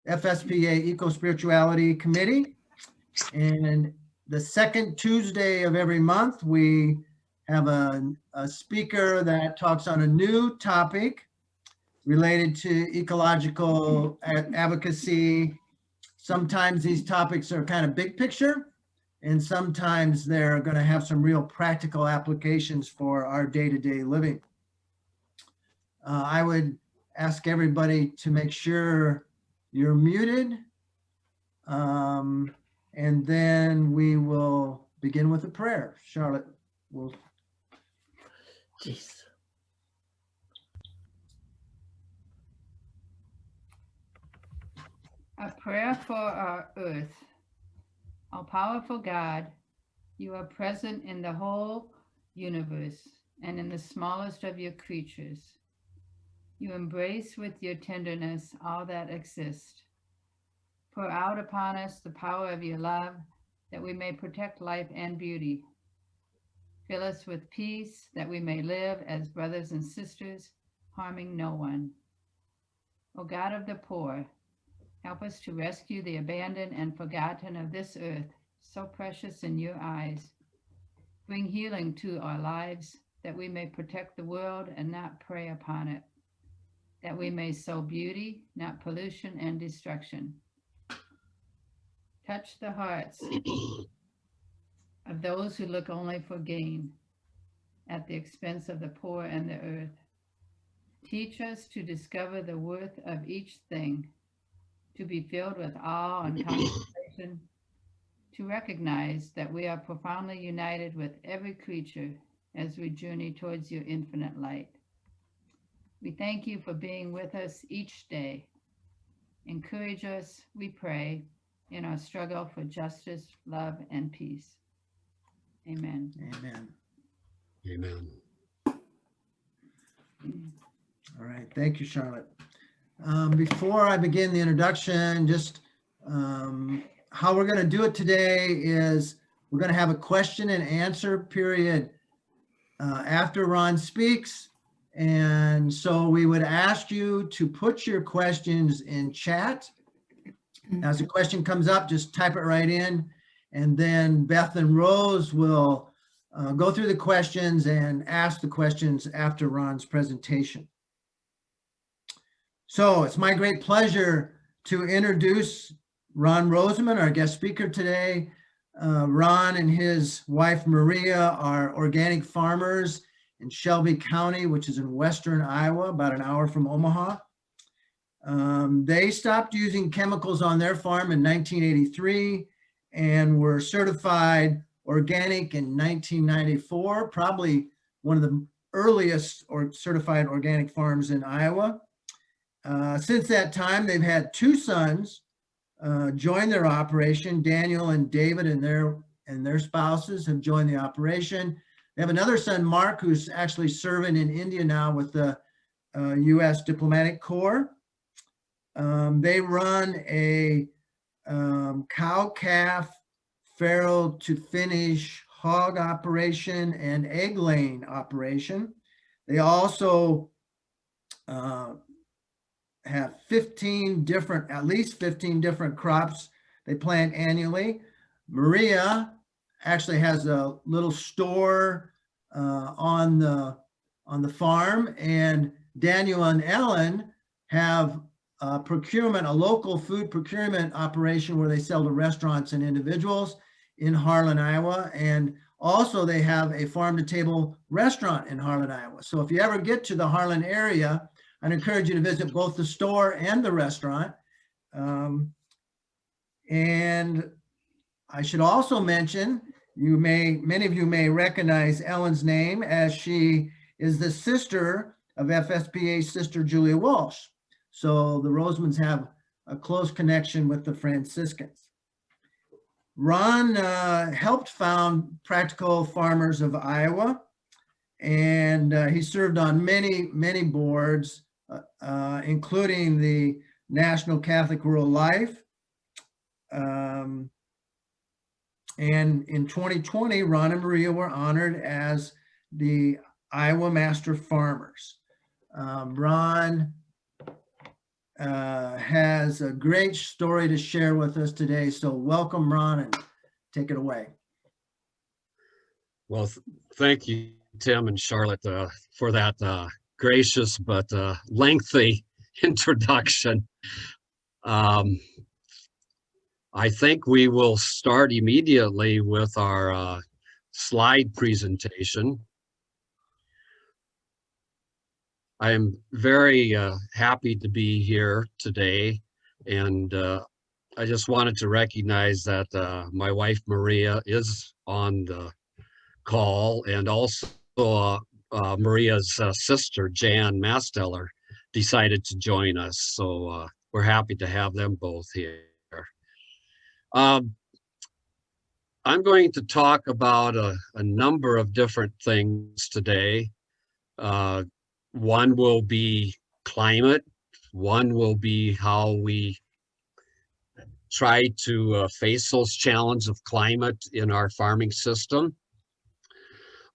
FSPA Ecospirituality Committee. And the second Tuesday of every month, we have a speaker that talks on a new topic related to ecological advocacy. Sometimes these topics are kind of big picture, and sometimes they're going to have some real practical applications for our day-to-day living. I would ask everybody to make sure you're muted. And then we will begin with a prayer. Charlotte will. Jeez. A prayer for our earth. All powerful God, you are present in the whole universe and in the smallest of your creatures. You embrace with your tenderness all that exists. Pour out upon us the power of your love, that we may protect life and beauty. Fill us with peace, that we may live as brothers and sisters, harming no one. O God of the poor, help us to rescue the abandoned and forgotten of this earth, so precious in your eyes. Bring healing to our lives, that we may protect the world and not prey upon it, that we may sow beauty, not pollution and destruction. Touch the hearts of those who look only for gain at the expense of the poor and the earth. Teach us to discover the worth of each thing, to be filled with awe and contemplation, to recognize that we are profoundly united with every creature as we journey towards your infinite light. We thank you for being with us each day. Encourage us, we pray, in our struggle for justice, love, and peace. Amen. Amen. Amen. All right. Thank you, Charlotte. Before I begin the introduction, just how we're going to do it today is we're going to have a question and answer period after Ron speaks. And so we would ask you to put your questions in chat. As a question comes up, just type it right in. And then Beth and Rose will go through the questions and ask the questions after Ron's presentation. So it's my great pleasure to introduce Ron Rosmann, our guest speaker today. Ron and his wife Maria are organic farmers in Shelby County, which is in western Iowa, about an hour from Omaha. They stopped using chemicals on their farm in 1983 and were certified organic in 1994, probably one of the earliest certified organic farms in Iowa. Since that time, they've had two sons join their operation. Daniel and David and their spouses have joined the operation. They have another son, Mark, who's actually serving in India now with the U.S. Diplomatic Corps. They run a cow-calf, farrow to finish hog operation and egg laying operation. They also have at least 15 different crops they plant annually. Maria actually has a little store on the farm, and Daniel and Ellen have a local food procurement operation where they sell to restaurants and individuals in Harlan, Iowa. And also they have a farm-to-table restaurant in Harlan, Iowa. So if you ever get to the Harlan area, I'd encourage you to visit both the store and the restaurant. And I should also mention, many of you may recognize Ellen's name, as she is the sister of FSPA's sister Julia Walsh. So the Rosmanns have a close connection with the Franciscans. Ron helped found Practical Farmers of Iowa, and he served on many boards, including the National Catholic Rural Life. And in 2020, Ron and Maria were honored as the Iowa Master Farmers. Ron has a great story to share with us today. So welcome, Ron, and take it away. Well, thank you, Tim and Charlotte, for that gracious but lengthy introduction. I think we will start immediately with our slide presentation. I am very happy to be here today, and I just wanted to recognize that my wife Maria is on the call, and also Maria's sister Jan Masteller decided to join us, so we're happy to have them both here. I'm going to talk about a number of different things today. One will be climate. One will be how we try to face those challenges of climate in our farming system.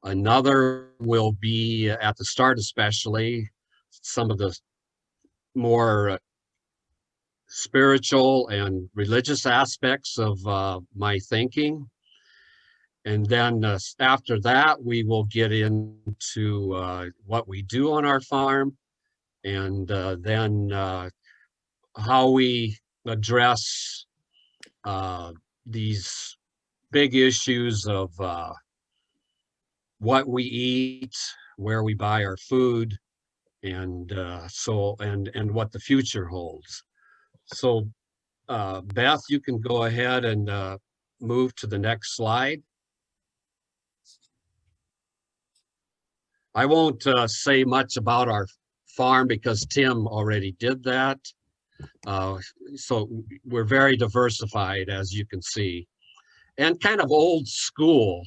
Another will be, at the start especially, some of the more spiritual and religious aspects of my thinking. And then after that, we will get into what we do on our farm, and then how we address these big issues of what we eat, where we buy our food, and and what the future holds. So Beth, you can go ahead and move to the next slide. I won't say much about our farm because Tim already did that. So we're very diversified, as you can see, and kind of old school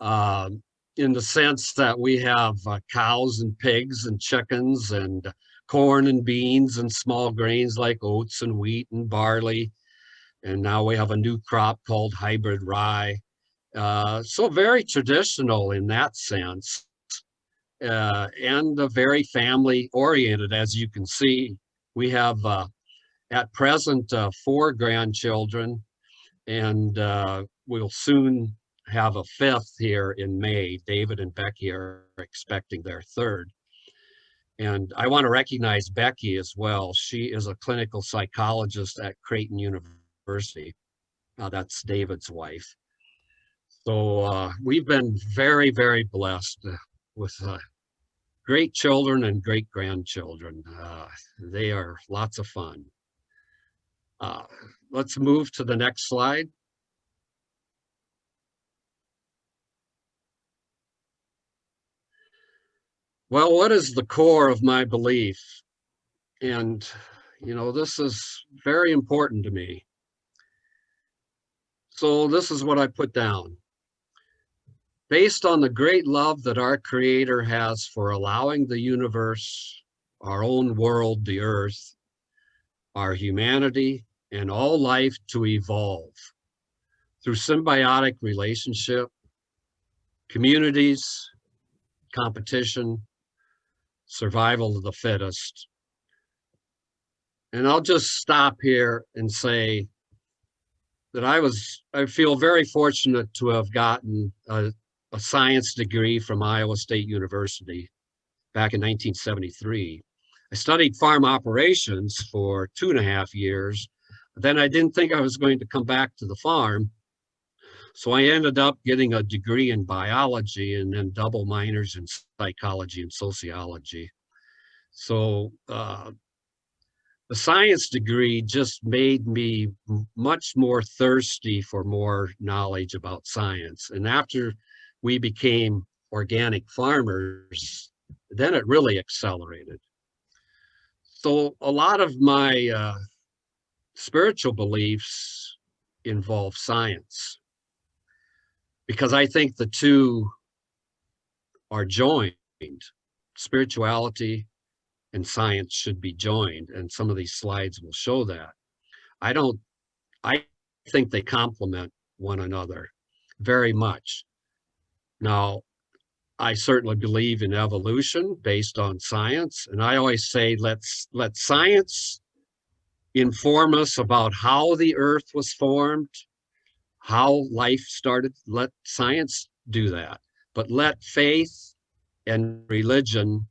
in the sense that we have cows and pigs and chickens and corn and beans and small grains like oats and wheat and barley. And now we have a new crop called hybrid rye. So very traditional in that sense. And very family oriented, as you can see. We have at present 4 grandchildren, and we'll soon have a 5th here in May. David and Becky are expecting their 3rd. And I want to recognize Becky as well. She is a clinical psychologist at Creighton University. That's David's wife. So we've been very, very blessed with great children and great grandchildren. They are lots of fun. Let's move to the next slide. Well, what is the core of my belief? And, you know, this is very important to me. So this is what I put down. Based on the great love that our Creator has for allowing the universe, our own world, the earth, our humanity, and all life to evolve through symbiotic relationship, communities, competition, survival of the fittest. And I'll just stop here and say that I feel very fortunate to have gotten a science degree from Iowa State University back in 1973. I studied farm operations for 2.5 years. Then I didn't think I was going to come back to the farm. So I ended up getting a degree in biology and then double minors in psychology and sociology. So the science degree just made me much more thirsty for more knowledge about science. And after we became organic farmers, then it really accelerated. So a lot of my spiritual beliefs involve science, because I think the two are joined. Spirituality and science should be joined, and some of these slides will show that. I think they complement one another very much. Now, I certainly believe in evolution based on science. And I always say, let science inform us about how the earth was formed, how life started. Let science do that. But let faith and religion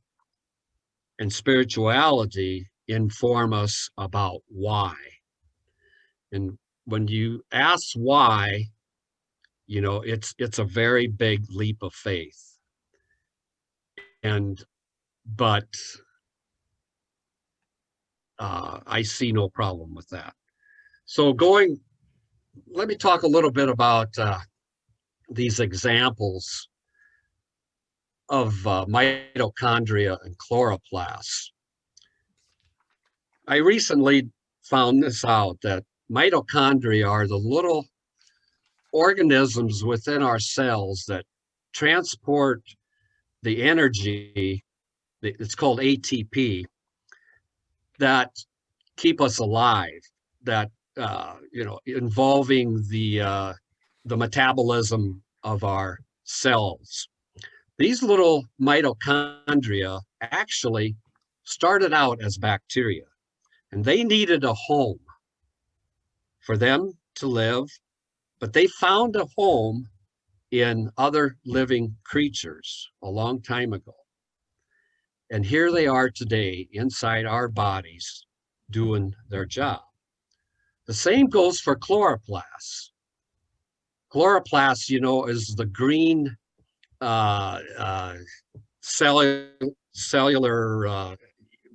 and spirituality inform us about why. And when you ask why, you know, it's a very big leap of faith. But I see no problem with that. So let me talk a little bit about these examples of mitochondria and chloroplasts. I recently found this out, that mitochondria are the little organisms within our cells that transport the energy, it's called ATP, that keep us alive, that involving the metabolism of our cells. These little mitochondria actually started out as bacteria, and they needed a home for them to live, but they found a home in other living creatures a long time ago. And here they are today inside our bodies doing their job. The same goes for chloroplasts. Chloroplasts, you know, is the green cellular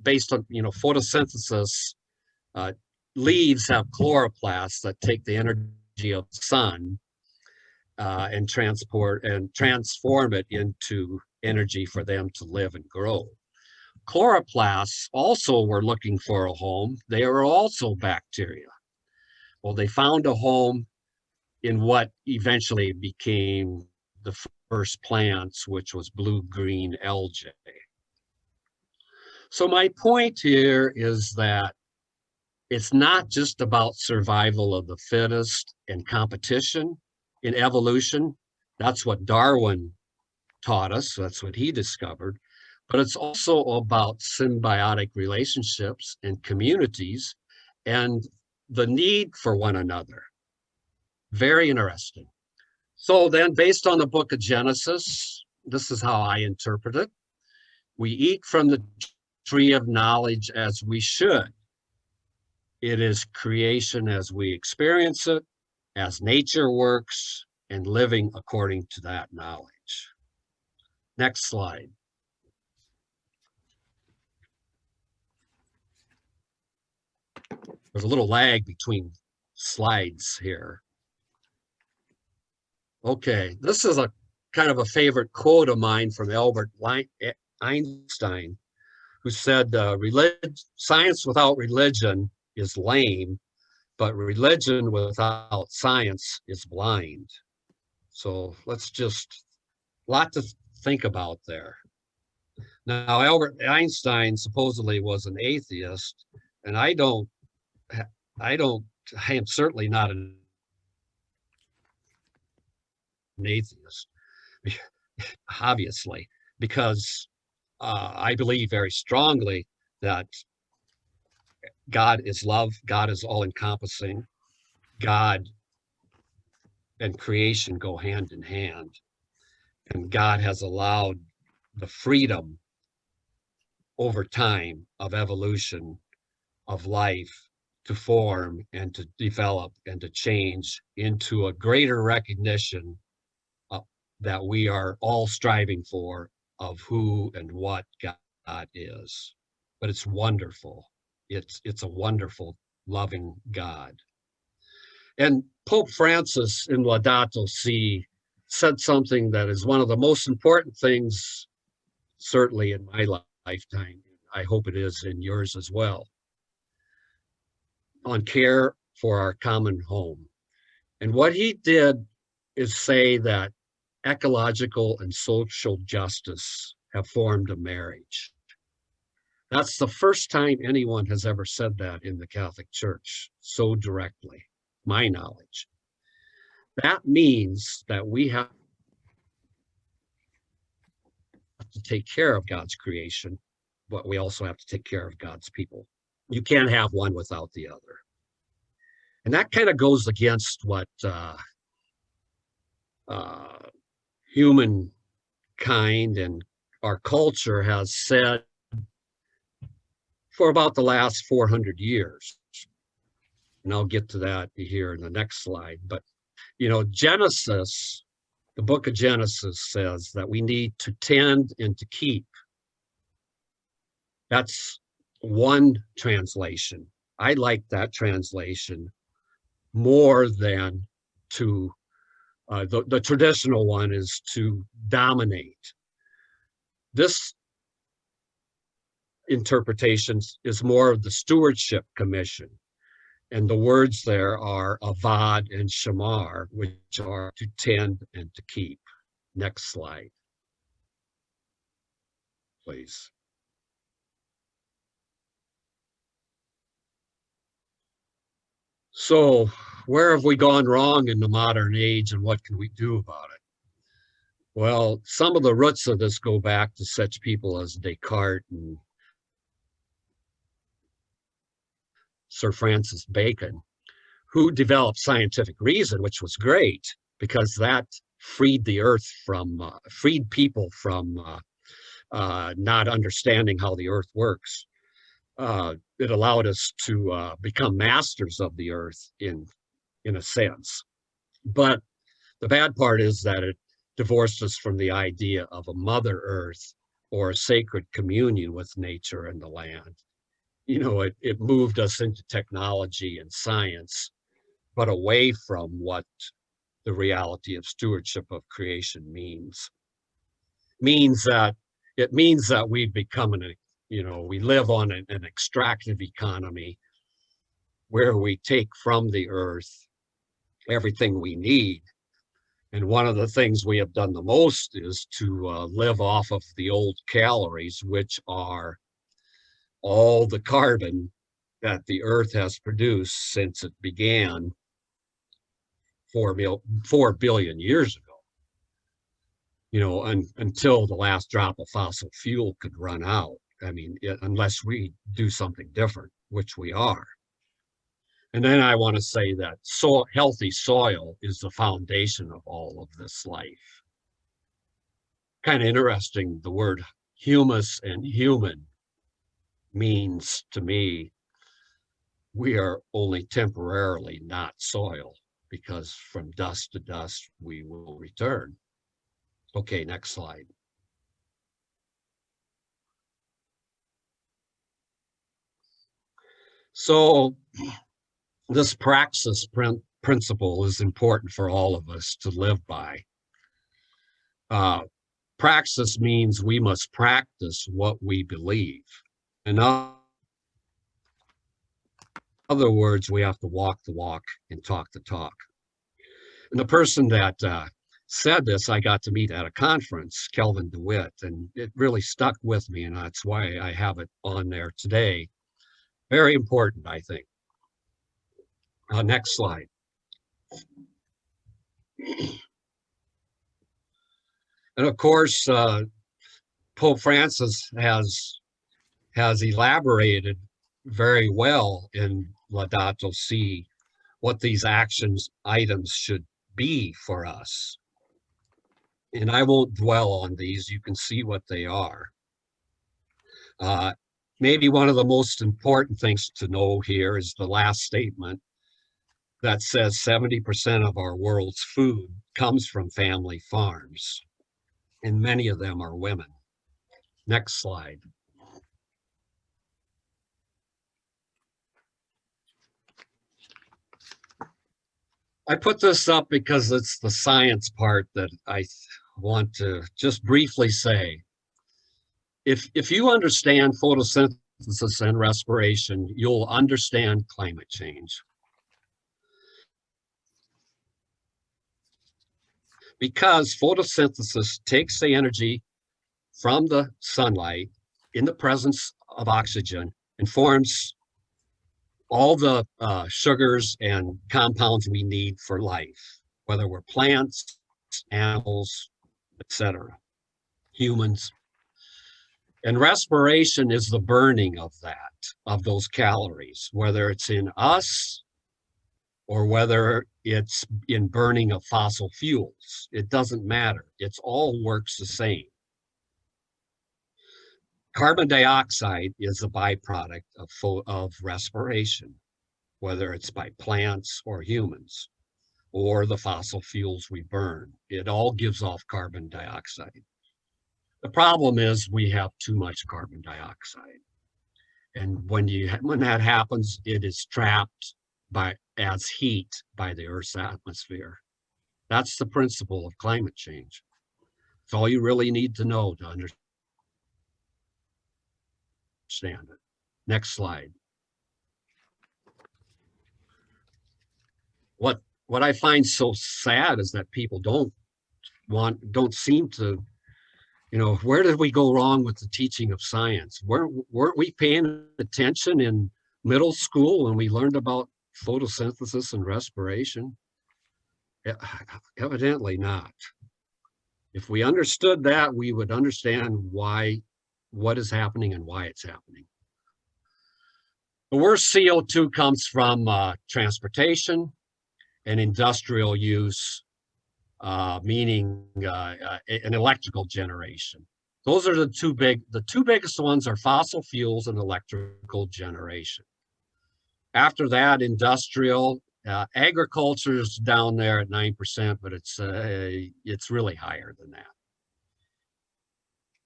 based on, you know, photosynthesis. Leaves have chloroplasts that take the energy of the sun and transform it into energy for them to live and grow. Chloroplasts also were looking for a home. They were also bacteria. Well, they found a home in what eventually became the first plants, which was blue-green algae. So my point here is that it's not just about survival of the fittest and competition in evolution. That's what Darwin taught us. That's what he discovered. But it's also about symbiotic relationships and communities and the need for one another. Very interesting. So then, based on the book of Genesis, this is how I interpret it. We eat from the tree of knowledge as we should. It is creation as we experience it, as nature works, and living according to that knowledge. Next slide. There's a little lag between slides here. Okay, this is a kind of a favorite quote of mine from Albert Einstein, who said, science without religion is lame, but religion without science is blind. So let's just, a lot to think about there. Now, Albert Einstein supposedly was an atheist, and I am certainly not an atheist, obviously, because I believe very strongly that God is love, God is all-encompassing, God and creation go hand in hand, and God has allowed the freedom over time of evolution of life to form and to develop and to change into a greater recognition that we are all striving for of who and what God is. But it's wonderful. It's a wonderful, loving God. And Pope Francis in Laudato Si said something that is one of the most important things, certainly in my lifetime. I hope it is in yours as well, on care for our common home. And what he did is say that ecological and social justice have formed a marriage. That's the first time anyone has ever said that in the Catholic Church so directly, my knowledge. That means that we have to take care of God's creation, but we also have to take care of God's people. You can't have one without the other. And that kind of goes against what humankind and our culture has said for about the last 400 years. And I'll get to that here in the next slide. But, you know, Genesis, the book of Genesis says that we need to tend and to keep. That's one translation. I like that translation more than to, the traditional one is to dominate. This interpretation is more of the stewardship commission. And the words there are avad and shamar, which are to tend and to keep. Next slide, please. So where have we gone wrong in the modern age, and what can we do about it? Well, some of the roots of this go back to such people as Descartes and Sir Francis Bacon, who developed scientific reason, which was great because that freed the earth from, freed people from not understanding how the earth works. It allowed us to become masters of the earth in a sense. But the bad part is that it divorced us from the idea of a mother earth or a sacred communion with nature and the land. You know, it moved us into technology and science, but away from what the reality of stewardship of creation means. It means that we've become we live on an extractive economy where we take from the earth everything we need. And one of the things we have done the most is to live off of the old calories, which are all the carbon that the earth has produced since it began 4 billion years ago. You know, until the last drop of fossil fuel could run out. I mean, unless we do something different, which we are. And then I want to say that healthy soil is the foundation of all of this life. Kind of interesting, the word humus and human means to me, we are only temporarily not soil, because from dust to dust we will return. Okay, next slide. So this Praxis principle is important for all of us to live by. Praxis means we must practice what we believe. In other words, we have to walk the walk and talk the talk. And the person that said this, I got to meet at a conference, Kelvin DeWitt, and it really stuck with me, and that's why I have it on there today. Very important, I think. Next slide. And of course, Pope Francis has elaborated very well in Laudato Si what these actions items should be for us. And I won't dwell on these. You can see what they are. Maybe one of the most important things to know here is the last statement that says 70% of our world's food comes from family farms, and many of them are women. Next slide. I put this up because it's the science part that I want to just briefly say. If you understand photosynthesis and respiration, you'll understand climate change. Because photosynthesis takes the energy from the sunlight in the presence of oxygen and forms all the sugars and compounds we need for life, whether we're plants, animals, etc., humans. And respiration is the burning of that, of those calories, whether it's in us or whether it's in burning of fossil fuels. It doesn't matter. It's all works the same. Carbon dioxide is a byproduct of respiration, whether it's by plants or humans, or the fossil fuels we burn. It all gives off carbon dioxide. The problem is we have too much carbon dioxide. And when that happens, it is trapped as heat by the Earth's atmosphere. That's the principle of climate change. It's all you really need to know to understand it. Next slide. What I find so sad is that people don't seem to, where did we go wrong with the teaching of science? Weren't we paying attention in middle school when we learned about photosynthesis and respiration? Evidently not. If we understood that, we would understand what is happening and why it's happening. The worst CO2 comes from transportation and industrial use, meaning an electrical generation. Those are the two biggest ones are fossil fuels and electrical generation. After that, industrial, agriculture is down there at 9%, but it's really higher than that.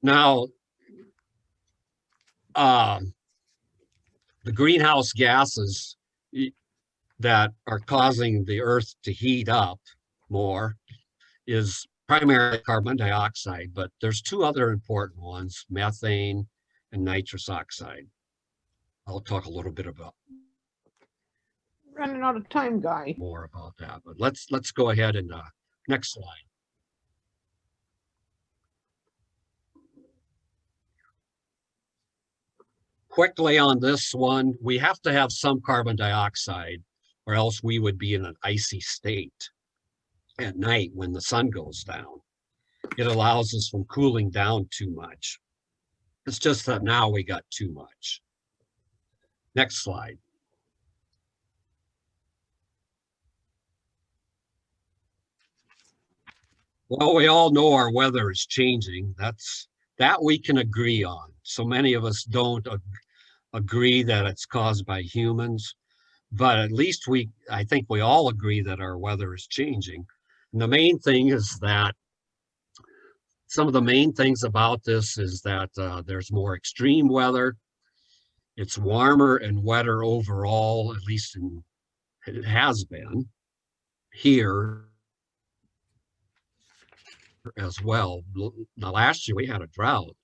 Now, the greenhouse gases that are causing the Earth to heat up more is primarily carbon dioxide, but there's two other important ones, methane and nitrous oxide. I'll talk a little bit about Running out of time, Guy. more about that, but let's go ahead and next slide. Quickly on this one, we have to have some carbon dioxide or else we would be in an icy state at night when the sun goes down. It allows us from cooling down too much. It's just that now we got too much. Next slide. Well, we all know our weather is changing. That we can agree on. So many of us don't agree that it's caused by humans, but at least I think we all agree that our weather is changing. And the main thing is that some of the main things about this is that there's more extreme weather. It's warmer and wetter overall, at least it has been here as well. Now, last year we had a drought,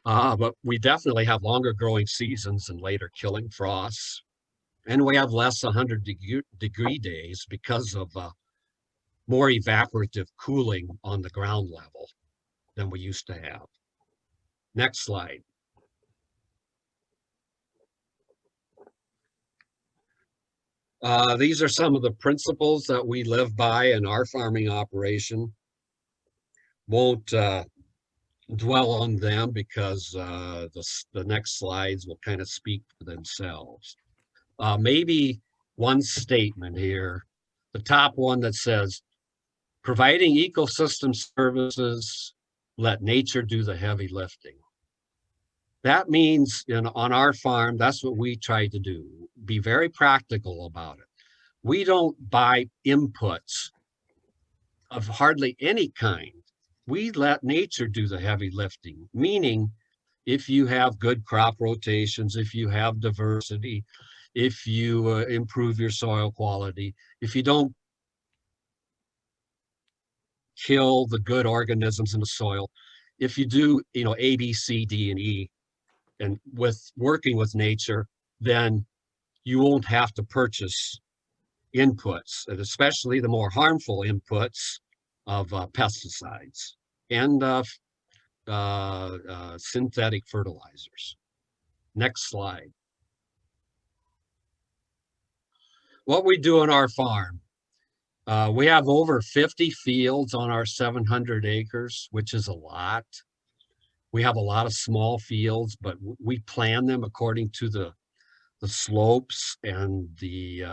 but we definitely have longer growing seasons and later killing frosts. And we have less 100-degree days because of more evaporative cooling on the ground level than we used to have. Next slide. These are some of the principles that we live by in our farming operation. Won't dwell on them because the next slides will kind of speak for themselves. Maybe one statement here, the top one that says, providing ecosystem services, let nature do the heavy lifting. That means on our farm, that's what we try to do, be very practical about it. We don't buy inputs of hardly any kind. We let nature do the heavy lifting, meaning if you have good crop rotations, if you have diversity, if you improve your soil quality, if you don't kill the good organisms in the soil, if you do, A, B, C, D, and E, and with working with nature, then you won't have to purchase inputs, and especially the more harmful inputs of pesticides and synthetic fertilizers. Next slide. What we do on our farm, we have over 50 fields on our 700 acres, which is a lot. We have a lot of small fields, but we plan them according to the slopes and the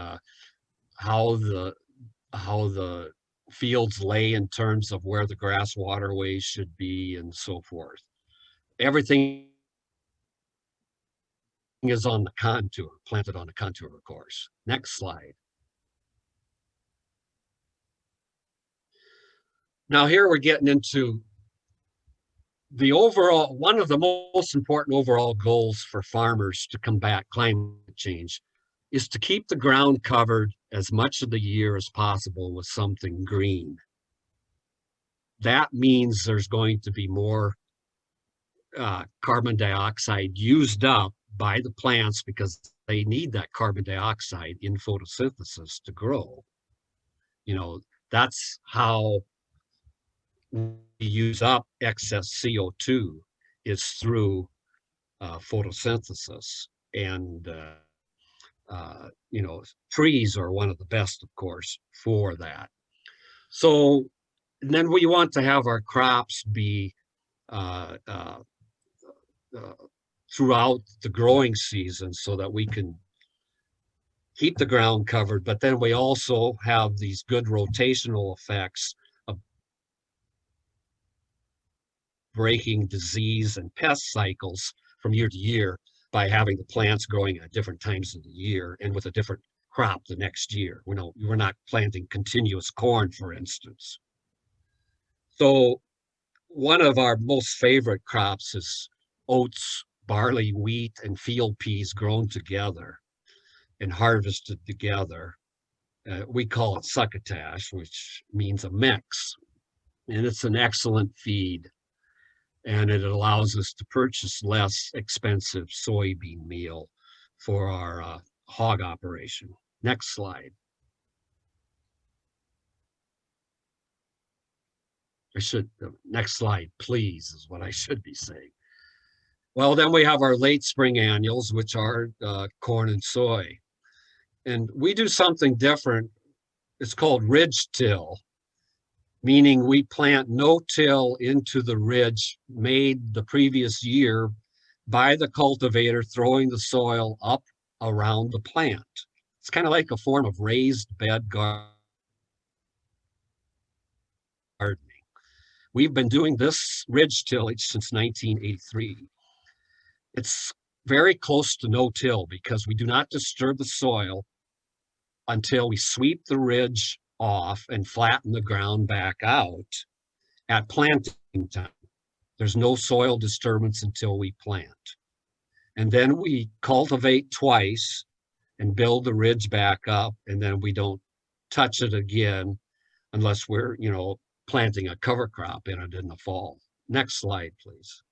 how the fields lay in terms of where the grass waterways should be and so forth. Everything is on the contour, planted on the contour, of course. Next slide. Now here we're getting into the overall, one of the most important overall goals for farmers to combat climate change is to keep the ground covered as much of the year as possible with something green. That means there's going to be more carbon dioxide used up by the plants because they need that carbon dioxide in photosynthesis to grow. You know, that's how we use up excess CO2 is through photosynthesis. And, you know, trees are one of the best, of course, for that. So and then we want to have our crops be throughout the growing season so that we can keep the ground covered, but then we also have these good rotational effects of breaking disease and pest cycles from year to year by having the plants growing at different times of the year and with a different crop the next year. We're not planting continuous corn, for instance. So one of our most favorite crops is oats, barley, wheat, and field peas grown together and harvested together. We call it succotash, which means a mix. And it's an excellent feed. And it allows us to purchase less expensive soybean meal for our hog operation. Next slide. Next slide, please, is what I should be saying. Well, then we have our late spring annuals, which are corn and soy. And we do something different. It's called ridge till, meaning we plant no-till into the ridge made the previous year by the cultivator throwing the soil up around the plant. It's kind of like a form of raised bed gardening. We've been doing this ridge tillage since 1983. It's very close to no-till because we do not disturb the soil until we sweep the ridge off and flatten the ground back out at planting time. There's no soil disturbance until we plant. And then we cultivate twice and build the ridge back up, and then we don't touch it again unless we're, you know, planting a cover crop in it in the fall. Next slide, please.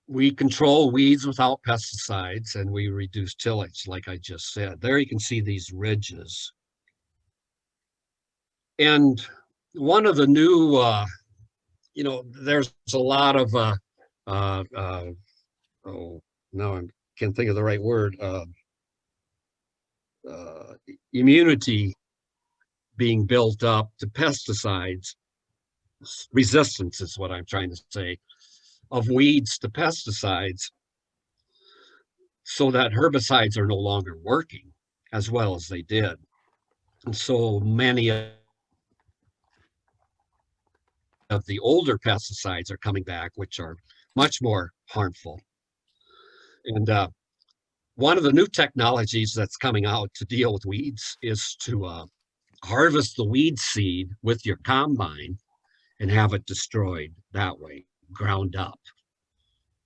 We control weeds without pesticides, and we reduce tillage, like I just said. There you can see these ridges. And one of the new, you know, there's a lot of, oh, no, I can't think of the right word, immunity being built up to pesticides. Resistance is what I'm trying to say, of weeds to pesticides, so that herbicides are no longer working as well as they did. And so many of the older pesticides are coming back, which are much more harmful. And one of the new technologies that's coming out to deal with weeds is to harvest the weed seed with your combine and have it destroyed that way, ground up.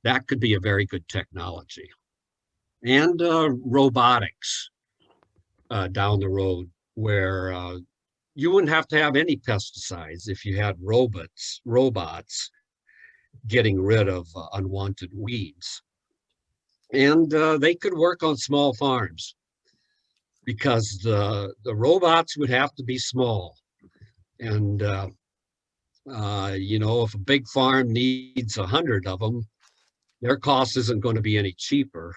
That could be a very good technology. And robotics down the road, where you wouldn't have to have any pesticides if you had robots getting rid of unwanted weeds. And they could work on small farms because the robots would have to be small. And you know, if a big farm needs 100 of them, their cost isn't going to be any cheaper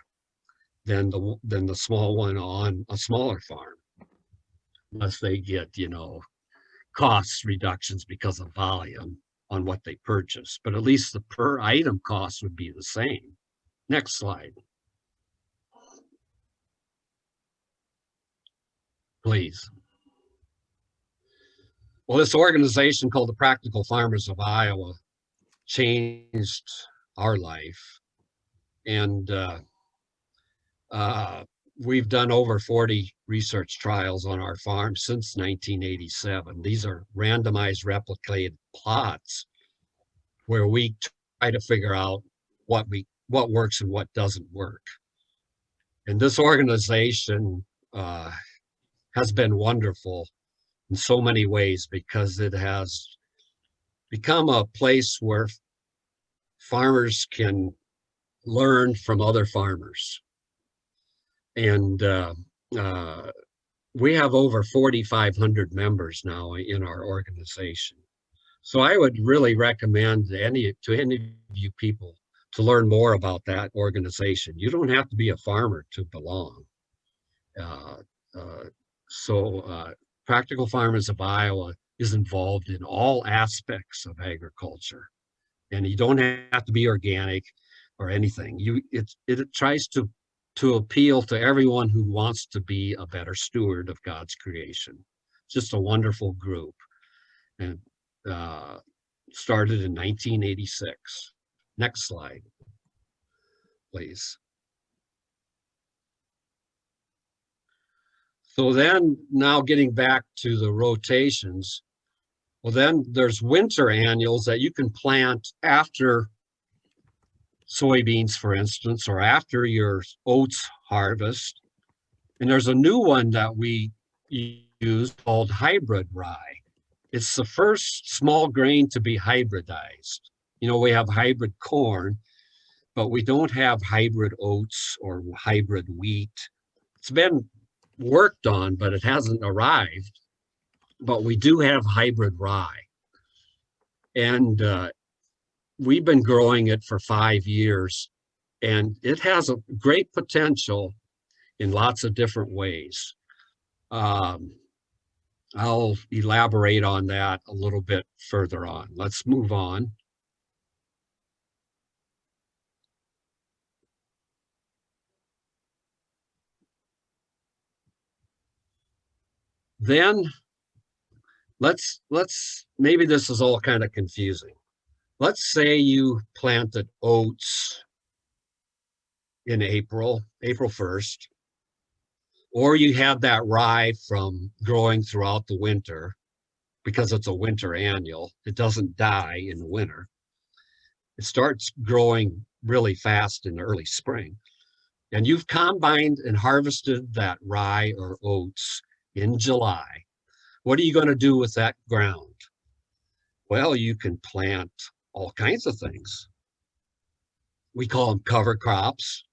than the small one on a smaller farm. unless they get, cost reductions because of volume on what they purchase, but at least the per item cost would be the same. Next slide, please. Well, this organization called the Practical Farmers of Iowa changed our life. And we've done over 40 research trials on our farm since 1987. These are randomized replicated plots where we try to figure out what works and what doesn't work. And this organization has been wonderful in so many ways because it has become a place where farmers can learn from other farmers. And we have over 4,500 members now in our organization. So I would really recommend to any of you people to learn more about that organization. You don't have to be a farmer to belong. Practical Farmers of Iowa is involved in all aspects of agriculture. And you don't have to be organic or anything. It tries to appeal to everyone who wants to be a better steward of God's creation. Just a wonderful group, and started in 1986. Next slide, please. So then, now getting back to the rotations, well, then there's winter annuals that you can plant after soybeans, for instance, or after your oats harvest. And there's a new one that we use called hybrid rye. It's the first small grain to be hybridized. We have hybrid corn, but we don't have hybrid oats or hybrid wheat. It's been worked on, but it hasn't arrived. But we do have hybrid rye. And we've been growing it for 5 years, and it has a great potential in lots of different ways. I'll elaborate on that a little bit further on. Let's move on. Then maybe this is all kind of confusing. Let's say you planted oats in April 1st, or you have that rye from growing throughout the winter because it's a winter annual. It doesn't die in the winter. It starts growing really fast in the early spring. And you've combined and harvested that rye or oats in July. What are you going to do with that ground? Well, you can plant all kinds of things. We call them cover crops.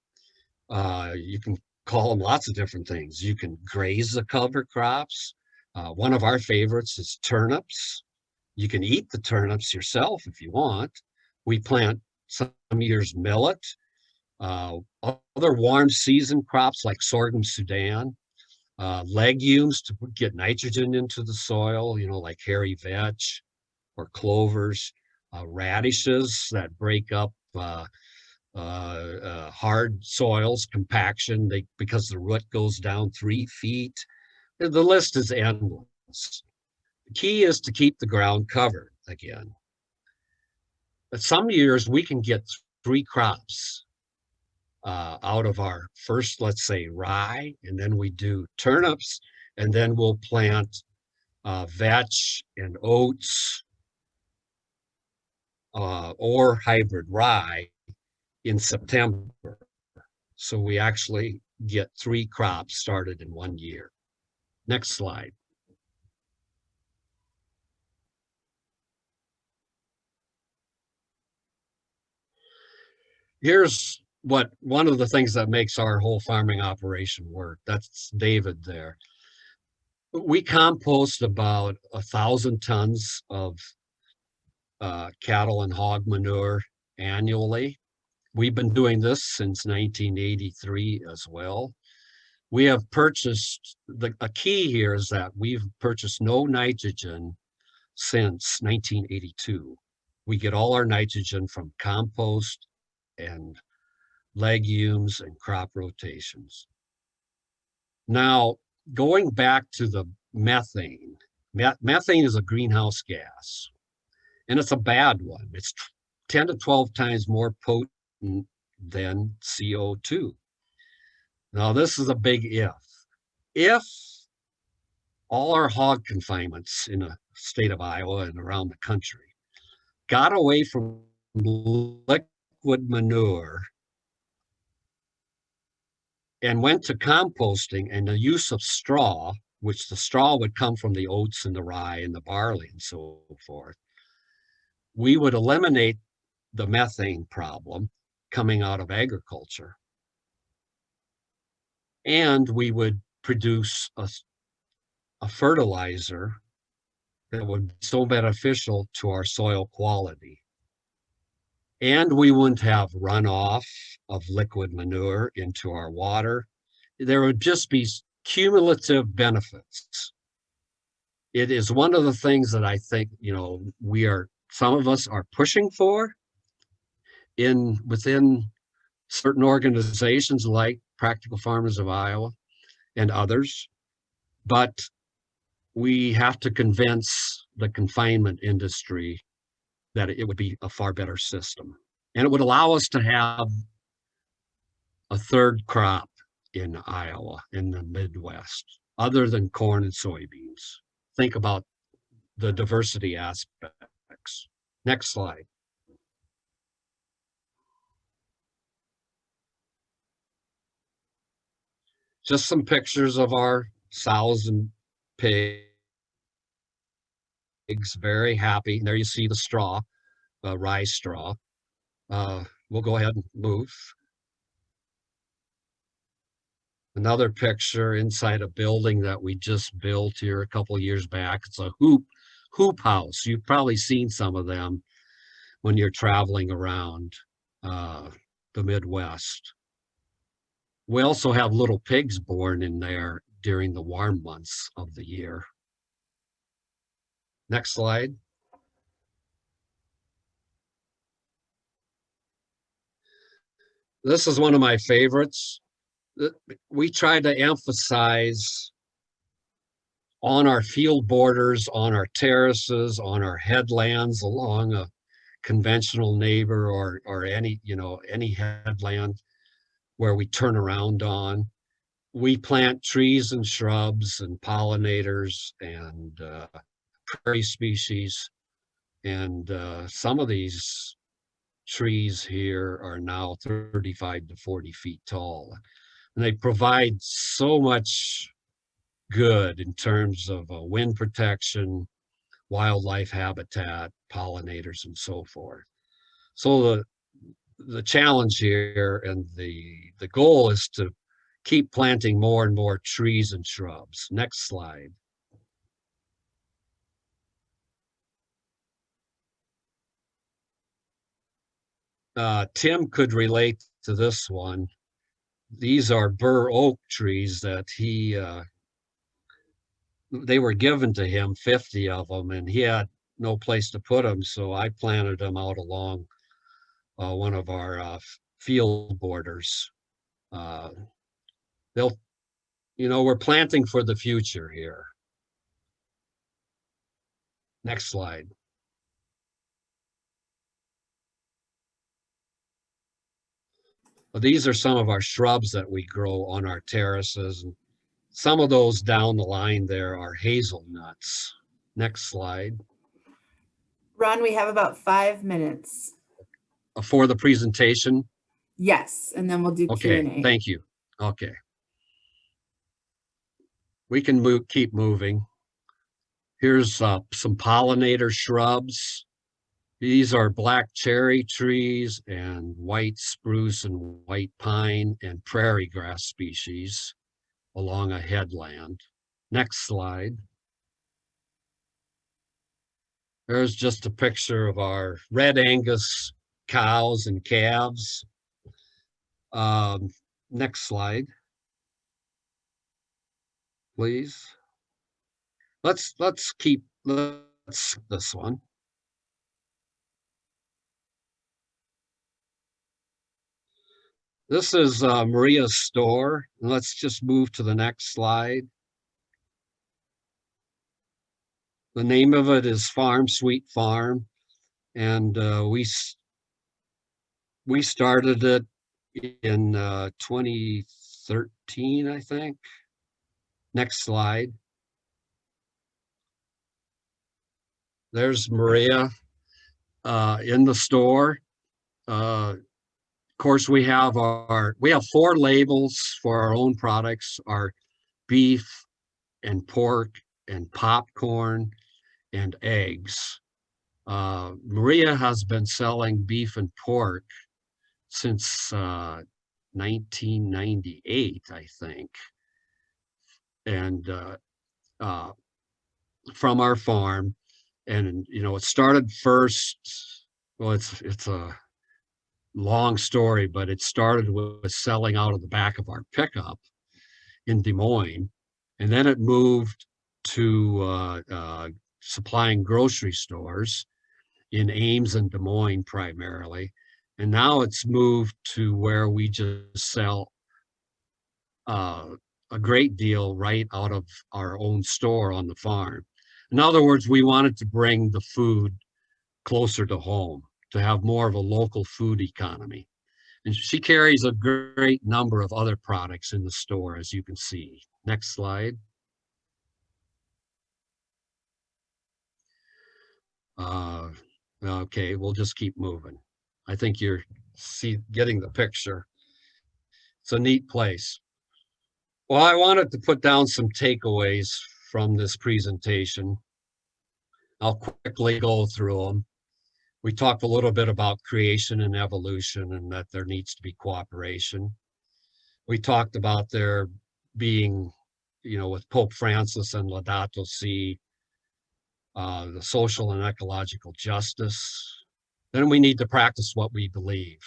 You can call them lots of different things. You can graze the cover crops. One of our favorites is turnips. You can eat the turnips yourself if you want. We plant some years millet, other warm season crops like sorghum Sudan, legumes to get nitrogen into the soil, like hairy vetch or clovers, radishes that break up hard soils, compaction, because the root goes down 3 feet. The list is endless. The key is to keep the ground covered again. But some years we can get 3 crops out of our first, let's say, rye, and then we do turnips, and then we'll plant vetch and oats or hybrid rye in September. So we actually get 3 crops started in 1 year. Next slide. Here's one of the things that makes our whole farming operation work. That's David there. We compost about 1,000 tons of cattle and hog manure annually. We've been doing this since 1983 as well. We have purchased, a key here is that we've purchased no nitrogen since 1982. We get all our nitrogen from compost and legumes and crop rotations. Now, going back to the methane, methane is a greenhouse gas, and it's a bad one. It's 10 to 12 times more potent than CO2. Now, this is a big if. If all our hog confinements in the state of Iowa and around the country got away from liquid manure and went to composting and the use of straw, which the straw would come from the oats and the rye and the barley and so forth, we would eliminate the methane problem coming out of agriculture. And we would produce a fertilizer that would be so beneficial to our soil quality. And we wouldn't have runoff of liquid manure into our water. There would just be cumulative benefits. It is one of the things that I think, some of us are pushing for within certain organizations like Practical Farmers of Iowa and others, but we have to convince the confinement industry that it would be a far better system. And it would allow us to have a third crop in Iowa, in the Midwest, other than corn and soybeans. Think about the diversity aspects. Next slide. Just some pictures of our sows and pigs, very happy. And there you see the straw, rye straw. We'll go ahead and move. Another picture inside a building that we just built here a couple of years back. It's a hoop house. You've probably seen some of them when you're traveling around the Midwest. We also have little pigs born in there during the warm months of the year. Next slide. This is one of my favorites. We try to emphasize on our field borders, on our terraces, on our headlands along a conventional neighbor or any headland where we turn around on. We plant trees and shrubs and pollinators and prairie species. And some of these trees here are now 35 to 40 feet tall. And they provide so much good in terms of wind protection, wildlife habitat, pollinators, and so forth. So the challenge here and the goal is to keep planting more and more trees and shrubs. Next slide. Tim could relate to this one. These are bur oak trees that they were given to him, 50 of them, and he had no place to put them. So I planted them out along one of our field borders. We're planting for the future here. Next slide. Well, these are some of our shrubs that we grow on our terraces. And some of those down the line there are hazelnuts. Next slide. Ron, we have about 5 minutes. For the presentation? Yes, and then we'll do Okay, Q&A. thank you. Okay. We can keep moving. Here's some pollinator shrubs. These are black cherry trees and white spruce and white pine and prairie grass species along a headland. Next slide. There's just a picture of our red Angus cows and calves. Next slide. please. Let's this one. This is Maria's store. And let's just move to the next slide. The name of it is Farm Sweet Farm. And we started it in 2013, I think. Next slide. There's Maria in the store. Of course, we have 4 labels for our own products: our beef and pork and popcorn and eggs. Maria has been selling beef and pork since 1998, I think, and from our farm. And it started first. Well, it's a long story, but it started with selling out of the back of our pickup in Des Moines, and then it moved to supplying grocery stores in Ames and Des Moines primarily, and now it's moved to where we just sell a great deal right out of our own store on the farm. In other words, we wanted to bring the food closer to home, to have more of a local food economy. And she carries a great number of other products in the store, as you can see. Next slide. Okay, we'll just keep moving. I think you're getting the picture. It's a neat place. Well, I wanted to put down some takeaways from this presentation. I'll quickly go through them. We talked a little bit about creation and evolution, and that there needs to be cooperation. We talked about there being, with Pope Francis and Laudato Si, the social and ecological justice. Then we need to practice what we believe.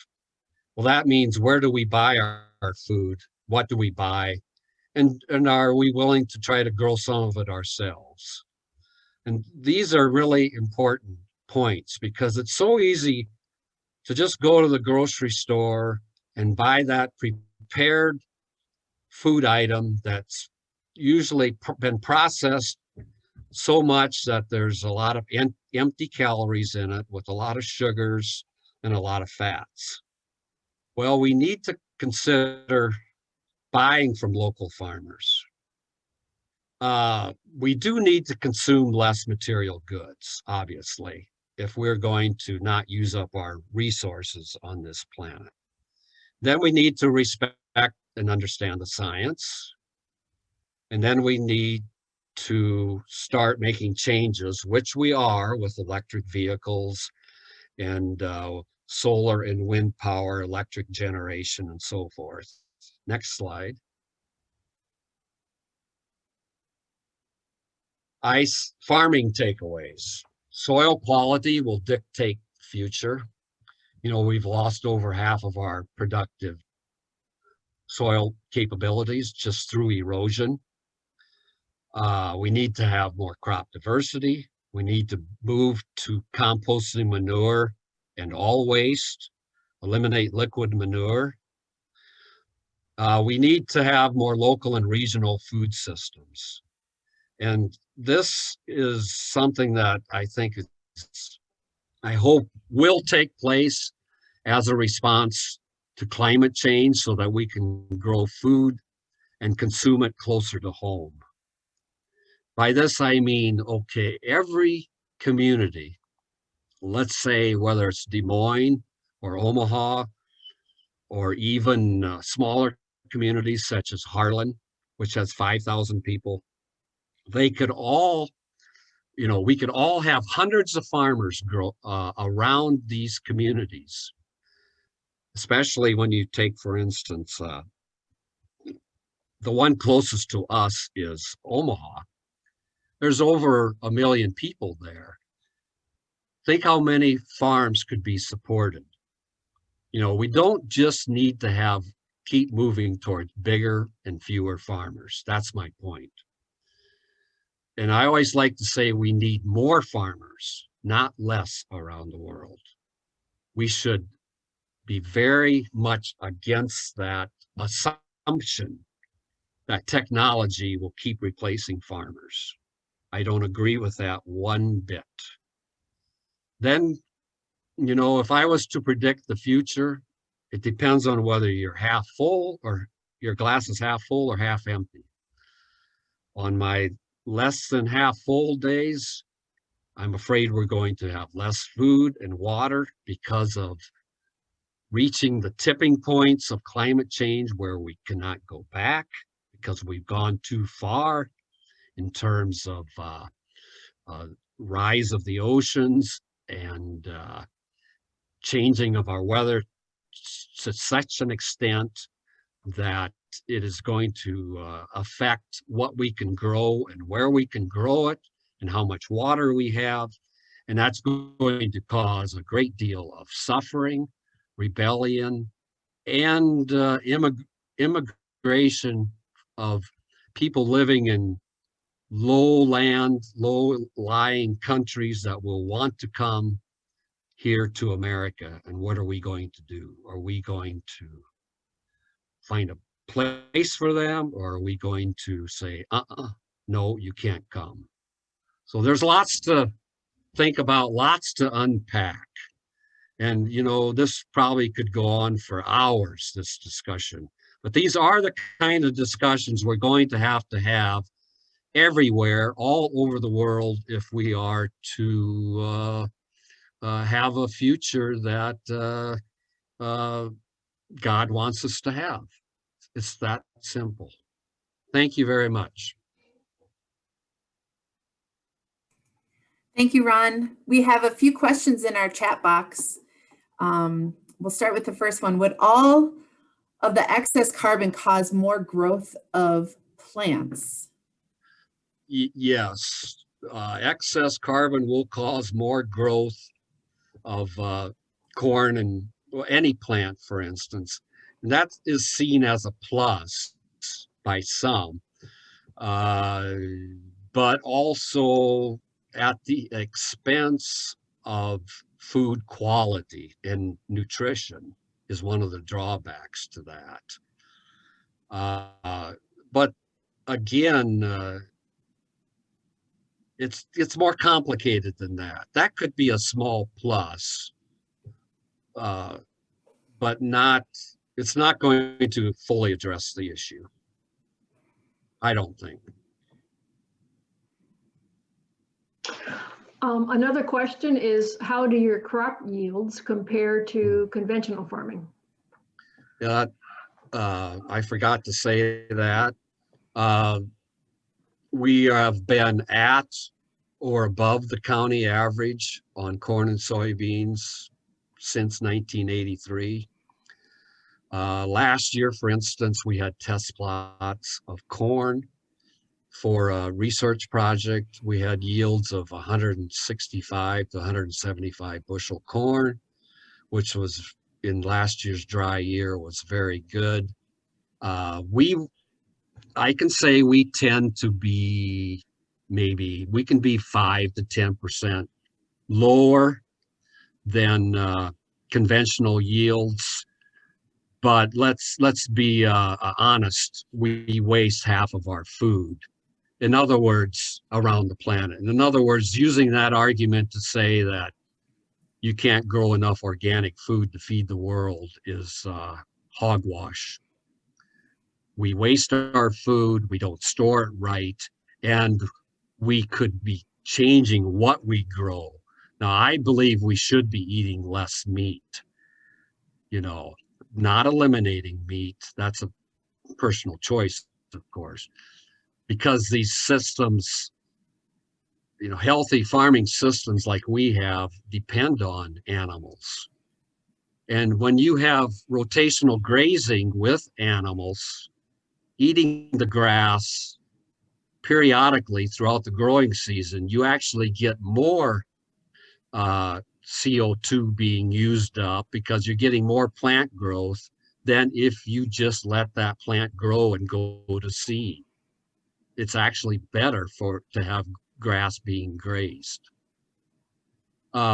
Well, that means, where do we buy our food? What do we buy? And are we willing to try to grow some of it ourselves? And these are really important points, because it's so easy to just go to the grocery store and buy that prepared food item that's usually been processed so much that there's a lot of empty calories in it, with a lot of sugars and a lot of fats. Well, we need to consider buying from local farmers. We do need to consume less material goods, obviously, if we're going to not use up our resources on this planet. Then we need to respect and understand the science. And then we need to start making changes, which we are, with electric vehicles and solar and wind power, electric generation, and so forth. Next slide. Farming takeaways. Soil quality will dictate the future. We've lost over half of our productive soil capabilities just through erosion. We need to have more crop diversity. We need to move to composting manure and all waste, eliminate liquid manure. We need to have more local and regional food systems. And this is something that I hope will take place as a response to climate change, so that we can grow food and consume it closer to home. By this, I mean, okay, every community, let's say whether it's Des Moines or Omaha, or even smaller communities such as Harlan, which has 5,000 people, they could all, we could all have hundreds of farmers grow around these communities, especially when you take, for instance, the one closest to us is Omaha. There's over 1 million people there. Think how many farms could be supported. We don't just need to keep moving towards bigger and fewer farmers. That's my point. And I always like to say we need more farmers, not less, around the world. We should be very much against that assumption that technology will keep replacing farmers. I don't agree with that one bit. Then, you know, if I was to predict the future, it depends on whether you're half full or your glass is half full or half empty. On my less than half full days, I'm afraid we're going to have less food and water because of reaching the tipping points of climate change where we cannot go back because we've gone too far in terms of rise of the oceans and changing of our weather to such an extent that it is going to affect what we can grow and where we can grow it and how much water we have. And that's going to cause a great deal of suffering, rebellion, and immigration of people living in low-lying countries that will want to come here to America. And what are we going to do? Are we going to find a place for them, or are we going to say, no, you can't come? So there's lots to think about, lots to unpack. And, you know, this probably could go on for hours, this discussion. But these are the kind of discussions we're going to have everywhere, all over the world, if we are to have a future that God wants us to have. It's that simple. Thank you very much. Thank you, Ron. We have a few questions in our chat box. We'll start with the first one. Would all of the excess carbon cause more growth of plants? Yes, excess carbon will cause more growth of corn and any plant, for instance. And that is seen as a plus by some, but also at the expense of food quality and nutrition is one of the drawbacks to that. But again, it's more complicated than that. That could be a small plus, but it's not going to fully address the issue. I don't think. Another question is, how do your crop yields compare to conventional farming? I forgot to say that. We have been at or above the county average on corn and soybeans since 1983. Last year, for instance, we had test plots of corn for a research project. We had yields of 165 to 175 bushel corn, which was in last year's dry year was very good. I can say we tend to be we can be 5 to 10% lower than conventional yields. But let's be honest, we waste half of our food. In other words, around the planet. In other words, using that argument to say that you can't grow enough organic food to feed the world is hogwash. We waste our food, we don't store it right, and we could be changing what we grow. Now, I believe we should be eating less meat, you know, not eliminating meat. That's a personal choice, of course, because these systems, you know, healthy farming systems like we have depend on animals. And when you have rotational grazing with animals, eating the grass periodically throughout the growing season, you actually get more CO2 being used up because you're getting more plant growth than if you just let that plant grow and go to seed. it's actually better to have grass being grazed.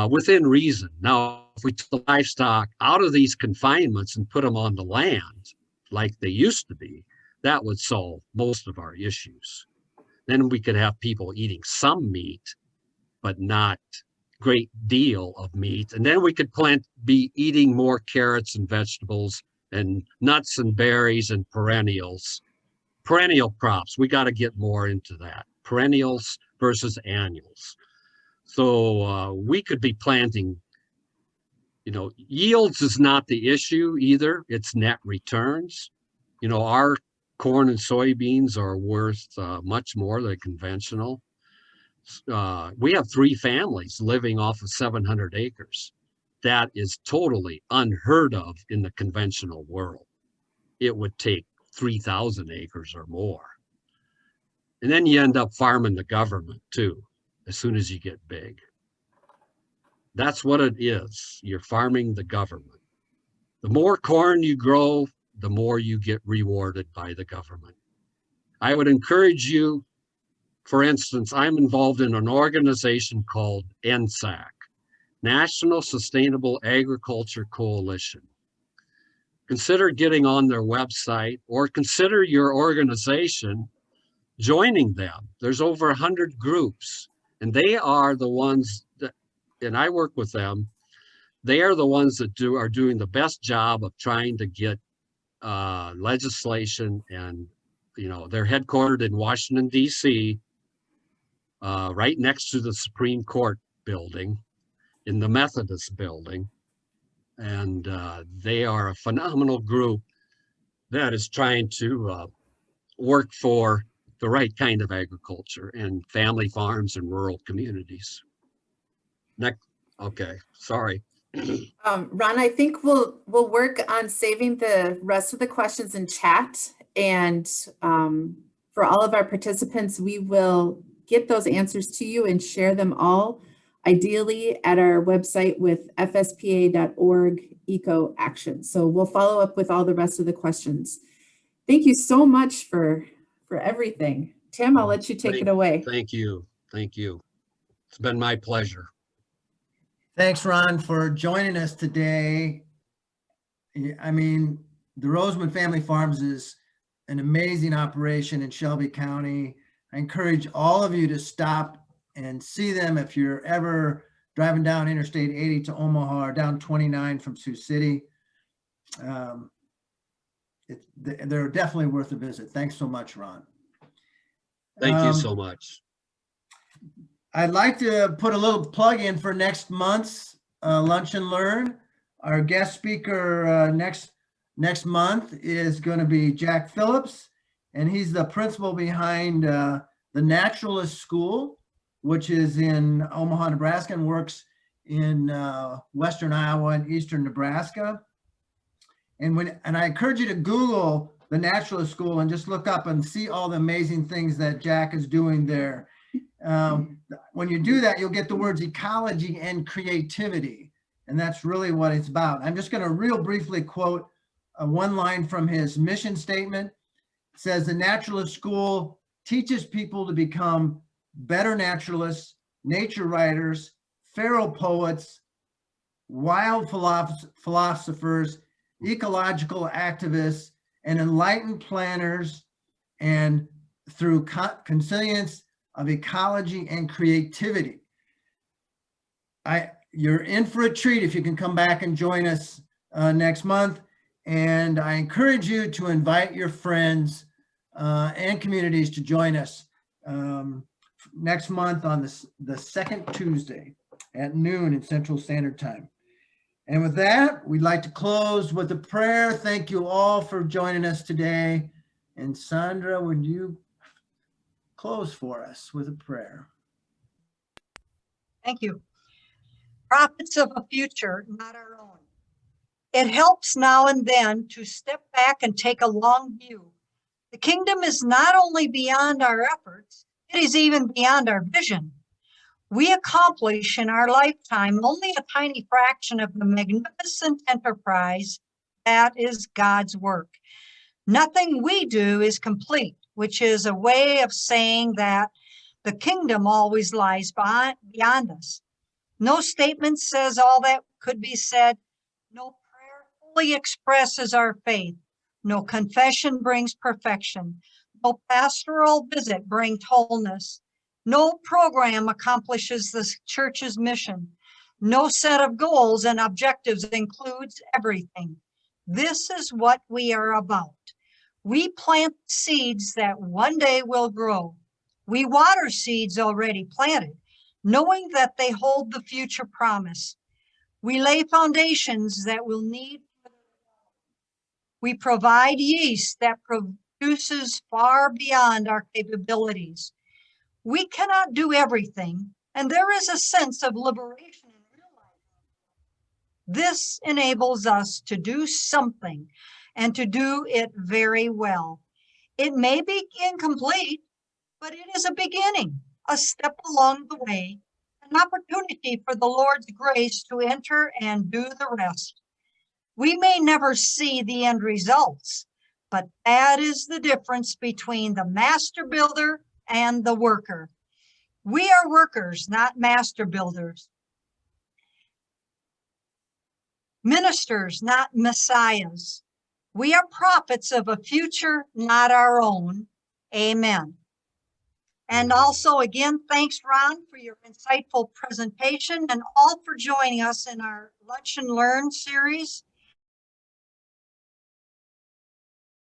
Within reason. Now, if we took the livestock out of these confinements and put them on the land like they used to be, that would solve most of our issues. Then we could have people eating some meat, but not great deal of meat. And then we could be eating more carrots and vegetables and nuts and berries and perennials. Perennial crops, we got to get more into that. Perennials versus annuals. So we could be planting, yields is not the issue either. It's net returns. Our corn and soybeans are worth much more than conventional. We have 3 families living off of 700 acres. That is totally unheard of in the conventional world. It would take 3,000 acres or more. And then you end up farming the government too, as soon as you get big. That's what it is. You're farming the government. The more corn you grow, the more you get rewarded by the government. I would encourage you, for instance, I'm involved in an organization called Nsac, National Sustainable Agriculture Coalition. Consider getting on their website, or consider your organization joining them. There's over 100 groups, and they are the ones that, and I work with them, they are the ones that are doing the best job of trying to get legislation, and they're headquartered in Washington, D.C., right next to the Supreme Court building, in the Methodist building. And they are a phenomenal group that is trying to work for the right kind of agriculture and family farms and rural communities. Next, okay, sorry. Ron, I think we'll work on saving the rest of the questions in chat, and for all of our participants, we will get those answers to you and share them all, ideally at our website with fspa.org Eco Action. So we'll follow up with all the rest of the questions. Thank you so much for everything. Tim, I'll let you take it away. Thank you. Thank you. It's been my pleasure. Thanks, Ron, for joining us today. I mean, the Rosmann Family Farms is an amazing operation in Shelby County. I encourage all of you to stop and see them if you're ever driving down Interstate 80 to Omaha, or down 29 from Sioux City. They're definitely worth a visit. Thanks so much, Ron. Thank you so much. I'd like to put a little plug in for next month's Lunch and Learn. Our guest speaker next month is going to be Jack Phillips, and he's the principal behind the Naturalist School, which is in Omaha, Nebraska, and works in western Iowa and eastern Nebraska. And I encourage you to Google the Naturalist School and just look up and see all the amazing things that Jack is doing there. When you do that, you'll get the words ecology and creativity, and that's really what it's about. I'm just going to real briefly quote one line from his mission statement. It says, "The Naturalist School teaches people to become better naturalists, nature writers, feral poets, wild philosophers, ecological activists, and enlightened planners, and through consilience of ecology and creativity." You're in for a treat if you can come back and join us next month. And I encourage you to invite your friends and communities to join us next month on the second Tuesday at noon in Central Standard Time. And with that, we'd like to close with a prayer. Thank you all for joining us today. And Sandra, would you close for us with a prayer? Thank you. Prophets of a future, not our own. It helps now and then to step back and take a long view. The kingdom is not only beyond our efforts, it is even beyond our vision. We accomplish in our lifetime only a tiny fraction of the magnificent enterprise that is God's work. Nothing we do is complete which is a way of saying that the kingdom always lies beyond us. No statement says all that could be said. No prayer fully expresses our faith. No confession brings perfection. No pastoral visit brings wholeness. No program accomplishes the church's mission. No set of goals and objectives includes everything. This is what we are about. We plant seeds that one day will grow. We water seeds already planted, knowing that they hold the future promise. We lay foundations that will need. We provide yeast that produces far beyond our capabilities. We cannot do everything, and there is a sense of liberation in realizing this enables us to do something and to do it very well. It may be incomplete, but it is a beginning, a step along the way, an opportunity for the Lord's grace to enter and do the rest. We may never see the end results, but that is the difference between the master builder and the worker. We are workers, not master builders. Ministers, not messiahs. We are prophets of a future not our own. Amen. And also, again, thanks, Ron, for your insightful presentation and all for joining us in our Lunch and Learn series.